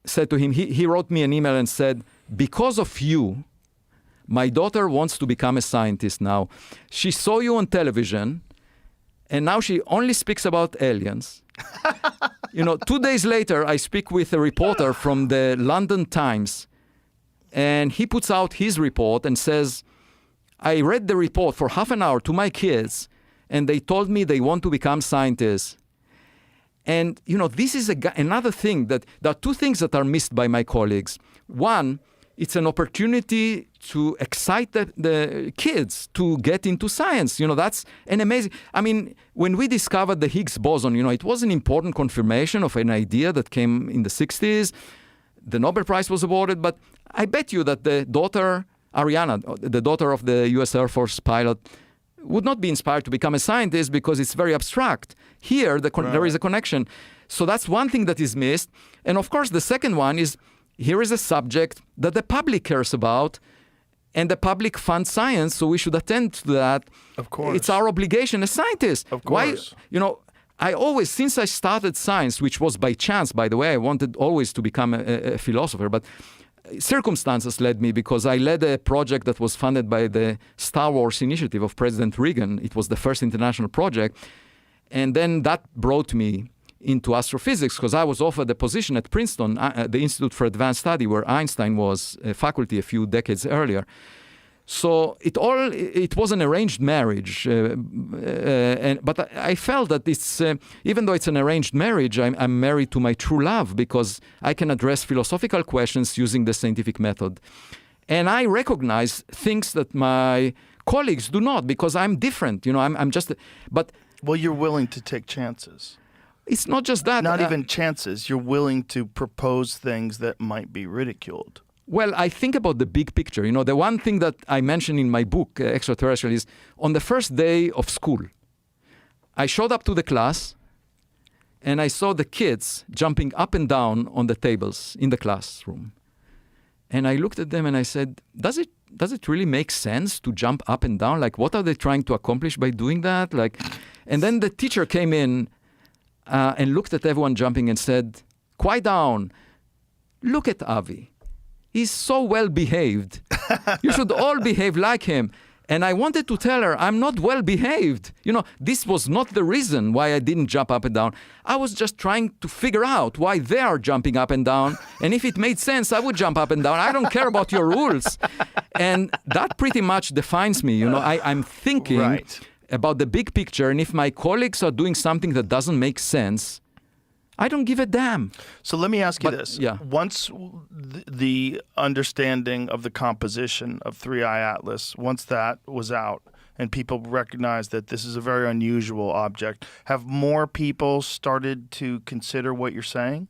said to him, he wrote me an email and said, because of you, my daughter wants to become a scientist now. She saw you on television, and now she only speaks about aliens. 2 days later, I speak with a reporter from the London Times, and he puts out his report and says, I read the report for half an hour to my kids, and they told me they want to become scientists. And, this is another thing that there are two things that are missed by my colleagues. One, it's an opportunity to excite the kids to get into science. That's an amazing... when we discovered the Higgs boson, it was an important confirmation of an idea that came in the 60s. The Nobel Prize was awarded, but I bet you that the daughter, Ariana, the daughter of the US Air Force pilot, would not be inspired to become a scientist because it's very abstract. Here, there is a connection. So that's one thing that is missed. And of course, the second one is, here is a subject that the public cares about, and the public funds science, so we should attend to that. Of course. It's our obligation as scientists. Of course. I always, since I started science, which was by chance, by the way, I wanted always to become a philosopher, but circumstances led me, because I led a project that was funded by the Star Wars initiative of President Reagan. It was the first international project. And then that brought me into astrophysics, because I was offered a position at Princeton, the Institute for Advanced Study, where Einstein was a faculty a few decades earlier. So it was an arranged marriage, but I felt that it's even though it's an arranged marriage, I'm married to my true love, because I can address philosophical questions using the scientific method, and I recognize things that my colleagues do not, because I'm different. I'm just. But you're willing to take chances. It's not just that. Not even chances. You're willing to propose things that might be ridiculed. Well, I think about the big picture. The one thing that I mentioned in my book, Extraterrestrial, is on the first day of school, I showed up to the class and I saw the kids jumping up and down on the tables in the classroom. And I looked at them and I said, does it really make sense to jump up and down? Like, what are they trying to accomplish by doing that? And then the teacher came in and looked at everyone jumping and said, quiet down, look at Avi. He's so well behaved. You should all behave like him. And I wanted to tell her, I'm not well behaved. This was not the reason why I didn't jump up and down. I was just trying to figure out why they are jumping up and down. And if it made sense, I would jump up and down. I don't care about your rules. And that pretty much defines me. I'm thinking about the big picture. And if my colleagues are doing something that doesn't make sense, I don't give a damn. So let me ask you this. Yeah. Once the understanding of the composition of 3I Atlas, once that was out and people recognized that this is a very unusual object, have more people started to consider what you're saying?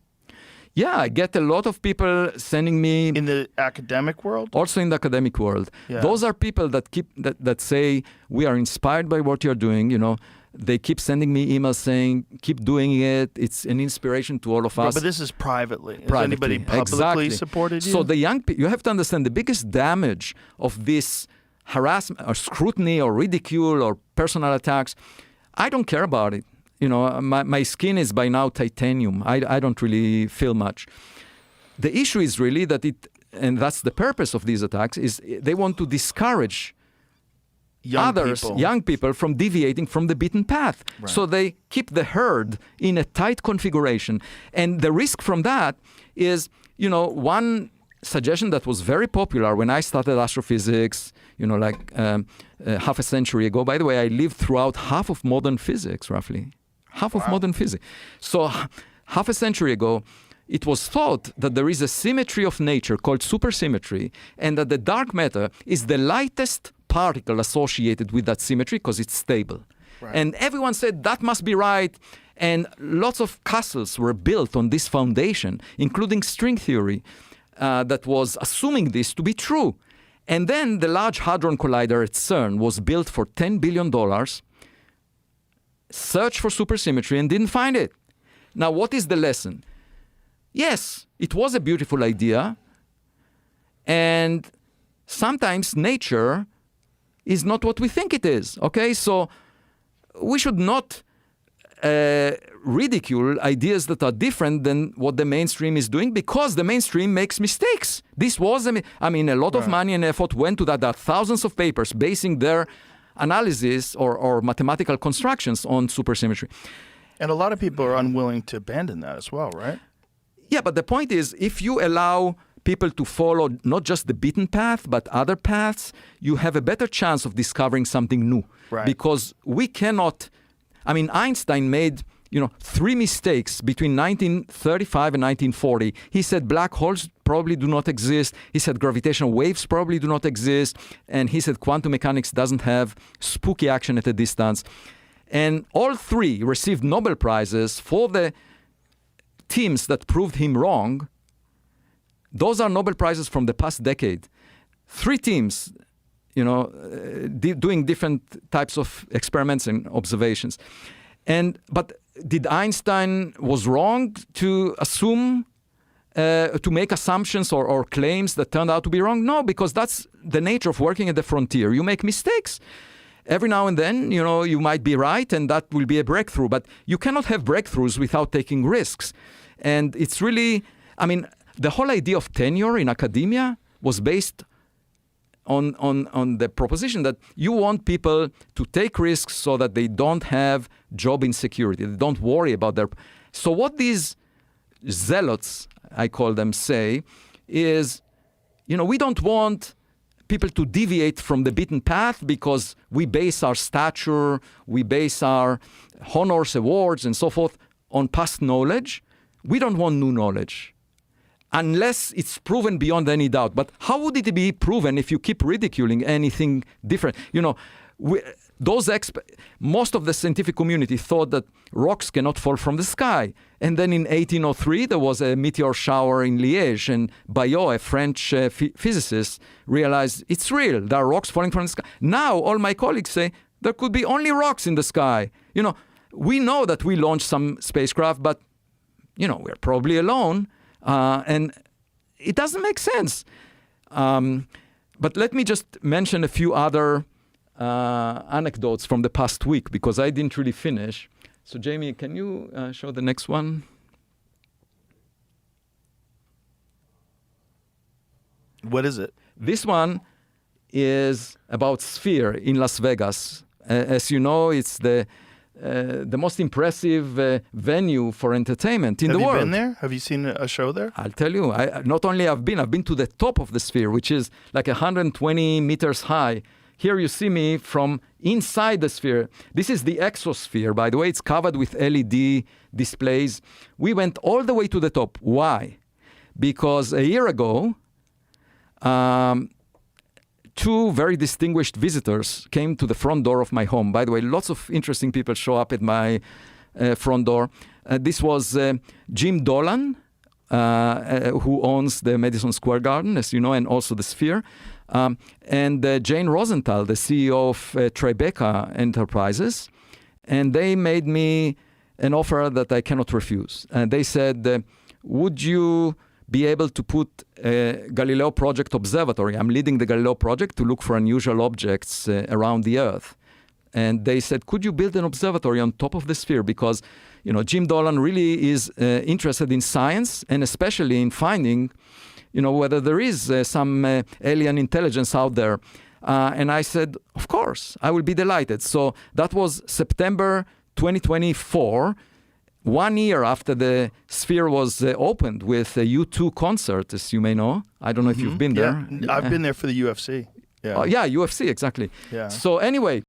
Yeah, I get a lot of people sending me... In the academic world? Also in the academic world. Yeah. Those are people that say, we are inspired by what you're doing, They keep sending me emails saying, keep doing it. It's an inspiration to all of us. But this is privately. Has anybody publicly supported you? So the young people, you have to understand the biggest damage of this harassment or scrutiny or ridicule or personal attacks. I don't care about it. My skin is by now titanium. I don't really feel much. The issue is really that and that's the purpose of these attacks, is they want to discourage young people from deviating from the beaten path. Right. So they keep the herd in a tight configuration. And the risk from that is, one suggestion that was very popular when I started astrophysics, half a century ago. By the way, I lived throughout half of modern physics, roughly. Half of modern physics. So half a century ago, it was thought that there is a symmetry of nature called supersymmetry, and that the dark matter is the lightest particle associated with that symmetry because it's stable. Right. And everyone said that must be right. And lots of castles were built on this foundation, including string theory, that was assuming this to be true. And then the Large Hadron Collider at CERN was built for $10 billion, searched for supersymmetry and didn't find it. Now, what is the lesson? Yes, it was a beautiful idea. And sometimes nature is not what we think it is, okay? So we should not ridicule ideas that are different than what the mainstream is doing because the mainstream makes mistakes. This was, a lot of money and effort went to that. There are thousands of papers basing their analysis or mathematical constructions on supersymmetry. And a lot of people are unwilling to abandon that as well, right? Yeah, but the point is, if you allow people to follow not just the beaten path, but other paths, you have a better chance of discovering something new. Right. Because we cannot, Einstein made, 3 mistakes between 1935 and 1940. He said black holes probably do not exist. He said gravitational waves probably do not exist. And he said quantum mechanics doesn't have spooky action at a distance. And all 3 received Nobel Prizes for the teams that proved him wrong. Those are Nobel Prizes from the past decade. 3 teams, doing different types of experiments and observations. But did Einstein was wrong to assume, to make assumptions or claims that turned out to be wrong? No, because that's the nature of working at the frontier. You make mistakes. Every now and then, you might be right, and that will be a breakthrough. But you cannot have breakthroughs without taking risks. And it's really, the whole idea of tenure in academia was based on the proposition that you want people to take risks so that they don't have job insecurity. They don't worry about their... So what these zealots, I call them, say is, we don't want people to deviate from the beaten path because we base our stature, we base our honors, awards, and so forth on past knowledge. We don't want new knowledge unless it's proven beyond any doubt. But how would it be proven if you keep ridiculing anything different? Most of the scientific community thought that rocks cannot fall from the sky. And then in 1803, there was a meteor shower in Liège, and Biot, a French physicist, realized it's real. There are rocks falling from the sky. Now, all my colleagues say there could be only rocks in the sky. We know that we launched some spacecraft, but, we're probably alone. And it doesn't make sense. But let me just mention a few other anecdotes from the past week, because I didn't really finish. So Jamie, can you show the next one? What is it? This one is about Sphere in Las Vegas. As you know, it's the most impressive venue for entertainment in the world. Have you been there? Have you seen a show there? I'll tell you. Not only I've been to the top of the Sphere, which is like 120 meters high. Here you see me from inside the Sphere. This is the exosphere, by the way. It's covered with LED displays. We went all the way to the top. Why? Because a year ago, 2 very distinguished visitors came to the front door of my home. By the way, lots of interesting people show up at my front door. This was Jim Dolan, who owns the Madison Square Garden, as you know, and also the Sphere. And Jane Rosenthal, the CEO of Tribeca Enterprises. And they made me an offer that I cannot refuse. And they said, would you be able to put a Galileo Project observatory? I'm leading the Galileo Project to look for unusual objects around the Earth. And they said, could you build an observatory on top of the Sphere? Because, Jim Dolan really is interested in science, and especially in finding, whether there is some alien intelligence out there. And I said, of course, I will be delighted. So that was September 2024, 1 year after the Sphere was opened with a U2 concert, as you may know. I don't know if you've been there. Yeah, I've been there for the UFC. Yeah, UFC, exactly. Yeah. So anyway,